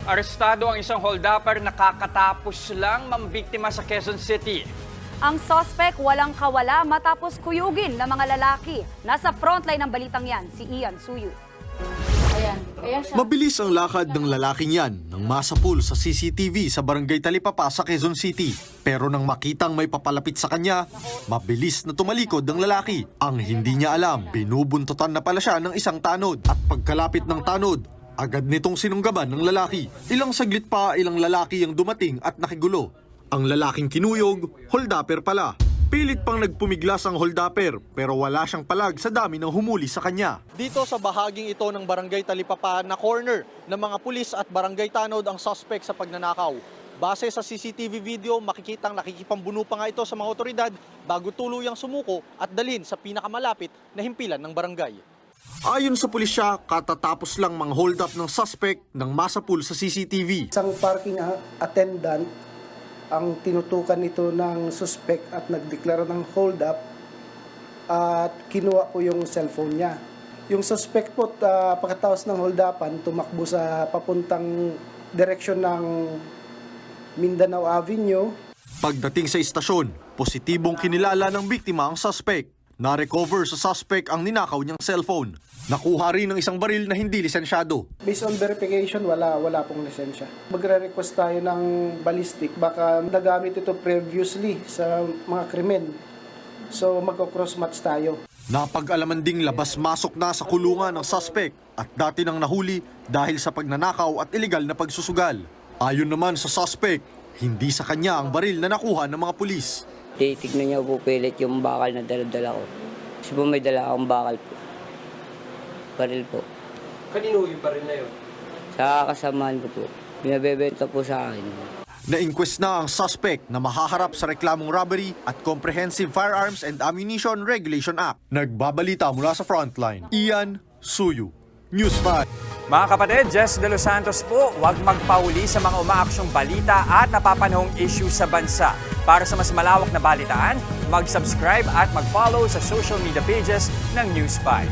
Arestado ang isang holdupper na kakatapos lang mambiktima sa Quezon City. Ang suspect walang kawala matapos kuyugin ng mga lalaki. Nasa frontline ng balitang yan, si Ian Suyu. Mabilis ang lakad ng lalaking yan nang masapul sa CCTV sa Barangay Talipapa sa Quezon City. Pero nang makitang may papalapit sa kanya, mabilis na tumalikod ng lalaki. Ang hindi niya alam, binubuntutan na pala siya ng isang tanod. At pagkalapit ng tanod, agad nitong sinunggaban ng lalaki. Ilang saglit pa, ilang lalaki ang dumating at nakigulo. Ang lalaking kinuyog, holdupper pala. Pilit pang nagpumiglas ang holdupper pero wala siyang palag sa dami ng humuli sa kanya. Dito sa bahaging ito ng Barangay Talipapa na corner ng mga pulis at barangay tanod ang suspect sa pagnanakaw. Base sa CCTV video, makikitang nakikipambuno pa nga ito sa mga otoridad bago tuluyang sumuko at dalhin sa pinakamalapit na himpilan ng barangay. Ayon sa pulisya, katatapos lang mga hold up ng suspect nang masapul sa CCTV. Isang parking attendant ang tinutukan ito ng suspect at nagdeklara ng hold up at kinuha po yung cellphone niya. Yung suspect po pagkatapos ng hold upan tumakbo sa papuntang direksyon ng Mindanao Avenue. Pagdating sa istasyon, positibong kinilala ng biktima ang suspect. Na-recover sa suspect ang ninakaw niyang cellphone. Nakuha rin ng isang baril na hindi lisensyado. Based on verification, wala pong lisensya. Magre-request tayo ng ballistic. Baka nagamit ito previously sa mga krimen. So magko-cross match tayo. Napag-alaman ding labas-masok na sa kulungan ng suspect at dati nang nahuli dahil sa pagnanakaw at ilegal na pagsusugal. Ayon naman sa suspect, hindi sa kanya ang baril na nakuha ng mga pulis. Titignan niya po pilit yung bakal na dala-dala ko. Kasi po may dala akong bakal po. Baril po. Kanino yung baril na yun? Sa kasamaan ko po. Binabebenta po sa akin. Na-inquest na ang suspect na mahaharap sa reklamong robbery at Comprehensive Firearms and Ammunition Regulation Act. Nagbabalita mula sa Frontline, Ian Suyu, News 5. Mga kapatid, Jess De Los Santos po, huwag magpauli sa mga umaaksyong balita at napapanahong issue sa bansa. Para sa mas malawak na balitaan, mag-subscribe at mag-follow sa social media pages ng News 5.